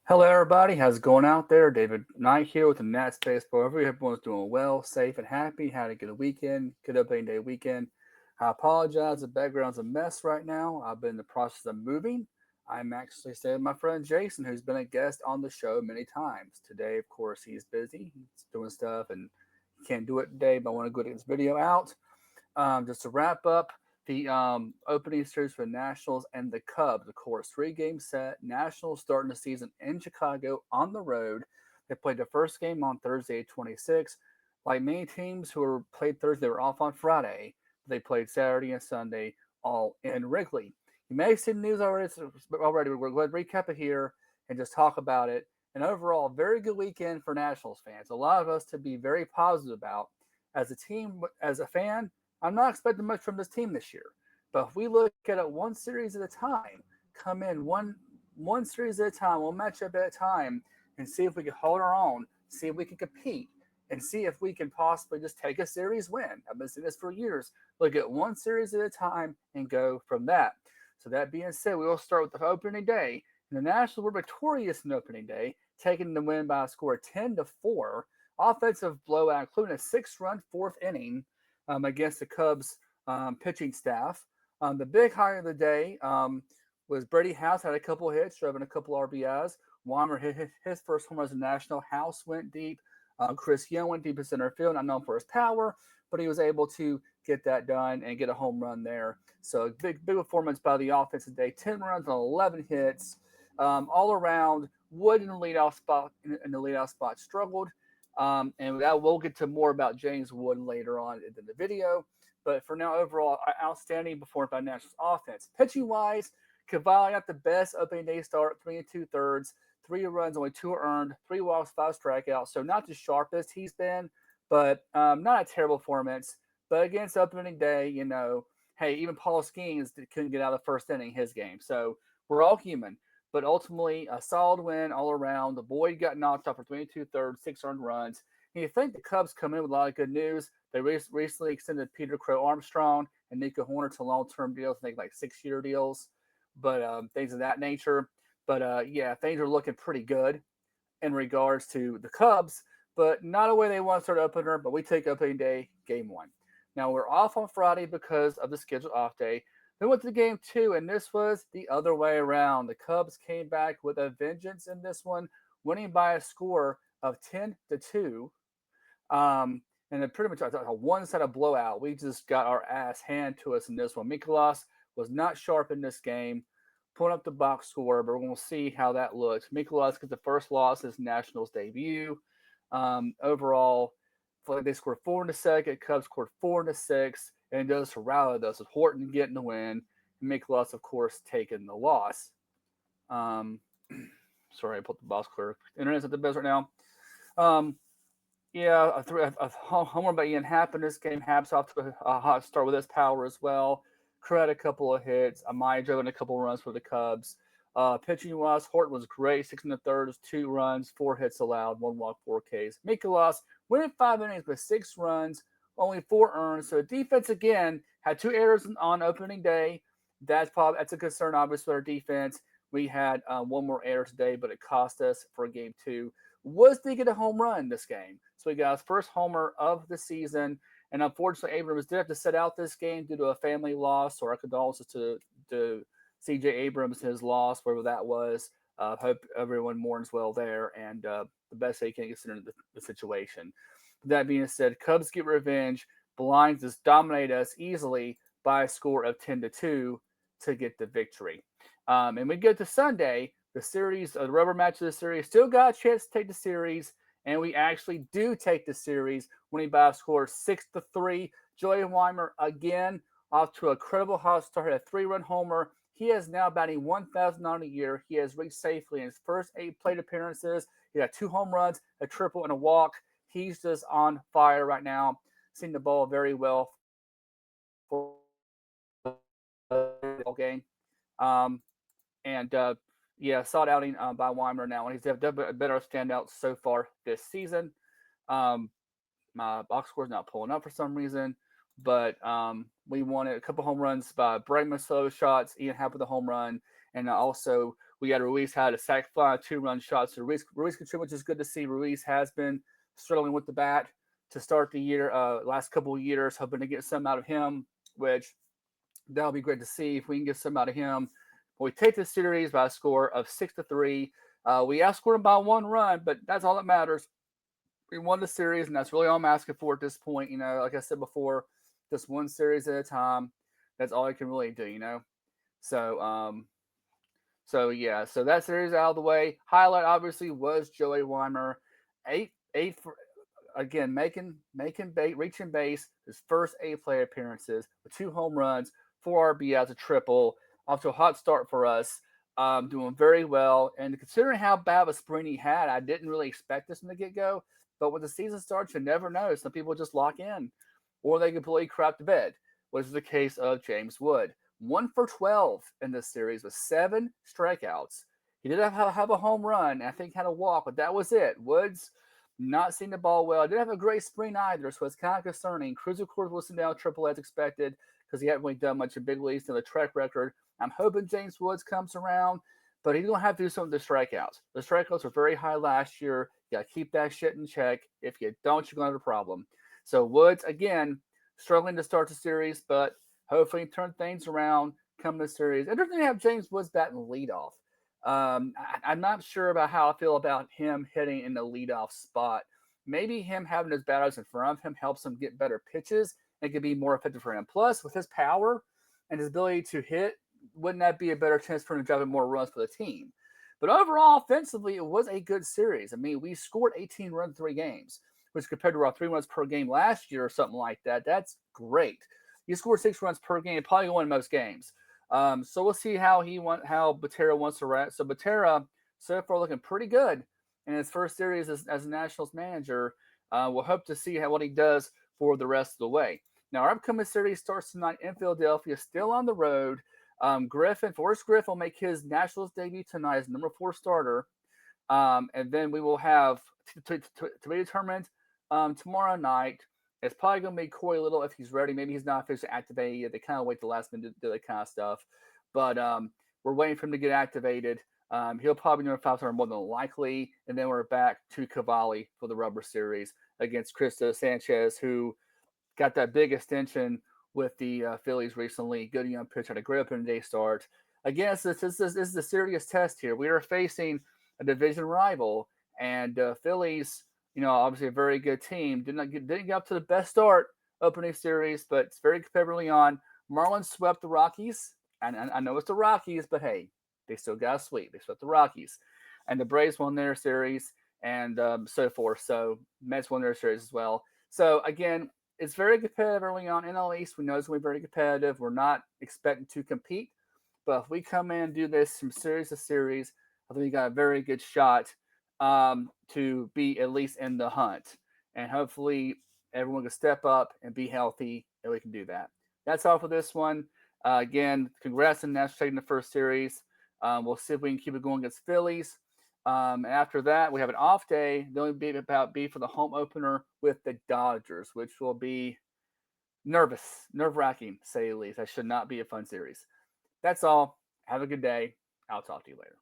Hello, everybody. How's it going out there? David Knight here with the Nats Baseball. Hopefully, everyone's doing well, safe, and happy. Had a good weekend, good opening day weekend. I apologize. The background's a mess right now. I've been in the process of moving. I'm actually staying with my friend Jason, who's been a guest on the show many times. Today, of course, he's busy. He's doing stuff and he can't do it today, but I want to go get this video out. Just to wrap up the opening series for the Nationals and the Cubs, of course, 3 game set. Nationals starting the season in Chicago on the road. They played the first game on Thursday, 26. Like many teams who were played Thursday, they were off on Friday. They played Saturday and Sunday all in Wrigley. You may have seen the news already. We're going to recap it here and just talk about it. And overall, very good weekend for Nationals fans. A lot of us to be very positive about. As a team, as a fan, I'm not expecting much from this team this year. But if we look at it one series at a time, come in one series at a time, one matchup at a time, and see if we can hold our own, see if we can compete, and see if we can possibly just take a series win. I've been saying this for years. Look at one series at a time and go from that. So that being said, we will start with the opening day. And the Nationals were victorious in opening day, taking the win by a score of 10-4. Offensive blowout, including a 6-run fourth inning against the Cubs pitching staff. The big high of the day was Brady House had a couple hits, driving a couple RBIs. Weimer hit his first home run as a National. House went deep. Chris Young went deep in center field, not known for his power, but he was able to get that done and get a home run there. So big performance by the offense today. 10 runs on 11 hits. All around, Wood in the leadoff spot struggled. And we'll get to more about James Wood later on in the video. But for now, overall, outstanding performance by Nationals offense. Pitching wise, Cavalli got the best opening day start, 3 2/3, 3 runs, only 2 earned, 3 walks, 5 strikeouts. So not the sharpest he's been, but not a terrible performance. But against opening day, hey, even Paul Skeens couldn't get out of the first inning his game. So we're all human. But ultimately, a solid win all around. The Boyd got knocked off for 22/3, 6 earned runs. And you think the Cubs come in with a lot of good news. They recently extended Peter Crow Armstrong and Nico Horner to long-term deals, I think like 6-year deals, but things of that nature. But yeah, things are looking pretty good in regards to the Cubs, but not a way they want to start opener. But we take opening day, game one. Now we're off on Friday because of the scheduled off day. Then went to game two, and this was the other way around. The Cubs came back with a vengeance in this one, winning by a score of 10-2. And then pretty much a one-sided blowout. We just got our ass handed to us in this one. Mikolas was not sharp in this game, pulling up the box score, but we're going to see how that looks. Mikolas gets the first loss in his Nationals debut. Overall, they scored 4 in the second. Cubs scored 4 in the sixth, and those rallied us with Horton getting the win, and Mikolas, of course, taking the loss. Um, sorry, I put the box clear. Internet's at the best right now. Yeah, a home run by Ian Happ in this game. Happ's off to a hot start with his power as well. Crew had a couple of hits. Amaya drove in a couple of runs for the Cubs. Pitching wise, Horton was great. 6 1/3, 2 runs, 4 hits allowed, 1 walk, 4 Ks. Mikolas went in 5 innings with 6 runs, only 4 earned. So defense again had 2 errors on opening day. That's a concern, obviously, with our defense. We had one more error today, but it cost us for game two. Was to get a home run this game. So he got his first homer of the season. And unfortunately, Abrams did have to sit out this game due to a family loss. So our condolences to CJ Abrams, his loss, wherever that was. Hope everyone mourns well there, and the best they can consider the situation. That being said, Cubs get revenge. Blinds just dominate us easily by a score of 10-2 to get the victory. And we get to Sunday, the series, the rubber match of the series, still got a chance to take the series, and we actually do take the series, winning by a score of 6-3. Joey Weimer again off to a credible hot start, a 3-run homer. He is now batting 1,000 on a year. He has reached safely in his first 8 plate appearances. He got 2 home runs, a triple, and a walk. He's just on fire right now, seeing the ball very well for the game. And yeah, solid outing by Weimer now, and he's done a better standout so far this season. My box score's not pulling up for some reason, but we wanted a couple home runs by Bregman solo shots, Ian Happ with a home run, and also We had Ruiz had a sac fly, 2-run shot. So Ruiz contributed, which is good to see. Ruiz has been struggling with the bat to start the year, last couple of years, hoping to get some out of him, which that'll be great to see if we can get some out of him. We take the series by a score of 6-3. We outscored him by 1 run, but that's all that matters. We won the series, and that's really all I'm asking for at this point. Like I said before, just one series at a time. That's all I can really do. So, yeah, so that series out of the way. Highlight obviously was Joey Weimer, eight for again reaching base. His first 8 play appearances with 2 home runs, 4 RBIs, a triple. Off to a hot start for us. Doing very well, and considering how bad of a spring he had, I didn't really expect this from the get go. But when the season starts, you never know. Some people just lock in, or they completely crap to bed, which is the case of James Wood. 1 for 12 in this series with 7 strikeouts. He did have a home run, I think had a walk, but that was it. Woods not seeing the ball well. Didn't have a great spring either, so it's kind of concerning. Cruz, of course, wasn't down triple as expected because he hadn't really done much in big leagues in the track record. I'm hoping James Woods comes around, but he's going to have to do something with the strikeouts. The strikeouts were very high last year. You got to keep that shit in check. If you don't, you're going to have a problem. So Woods, again, struggling to start the series, but hopefully turn things around come the series. Interesting to have James Woods batting leadoff. I'm not sure about how I feel about him hitting in the leadoff spot. Maybe him having his batters in front of him helps him get better pitches and can be more effective for him. Plus, with his power and his ability to hit, wouldn't that be a better chance for him to drive more runs for the team? But overall, offensively, it was a good series. I mean, we scored 18 runs in 3 games, which compared to our 3 runs per game last year or something like that, that's great. You scored 6 runs per game, probably won most games. So we'll see how Batera wants to react. So Batera so far looking pretty good in his first series as a Nationals manager. We'll hope to see what he does for the rest of the way. Now our upcoming series starts tonight in Philadelphia, still on the road. Forrest Griffin will make his Nationals debut tonight as number 4 starter. And then we will have to be determined tomorrow night. It's probably going to be Corey Little if he's ready. Maybe he's not officially activated yet. They kind of wait the last minute to do that kind of stuff. But we're waiting for him to get activated. He'll probably be number 5 starter more than likely. And then we're back to Cavalli for the rubber series against Cristo Sanchez, who got that big extension with the Phillies recently. Good young pitcher, had a great opening day start. Again, this is a serious test here. We are facing a division rival, and Phillies, obviously a very good team. Didn't get up to the best start opening series, but it's very competitive early on. Marlins swept the Rockies, and I know it's the Rockies, but hey, they still got a sweep. They swept the Rockies, and the Braves won their series, and so forth. So Mets won their series as well. So again, it's very competitive early on. NL East, we know it's going to be very competitive. We're not expecting to compete, but if we come in and do this from series to series, I think we got a very good shot to be at least in the hunt. And hopefully everyone can step up and be healthy, and we can do that. That's all for this one. Again, congrats on Nash taking the first series. We'll see if we can keep it going against Phillies. After that, we have an off day. The only be for the home opener with the Dodgers, which will be nerve-wracking, to say the least. That should not be a fun series. That's all. Have a good day. I'll talk to you later.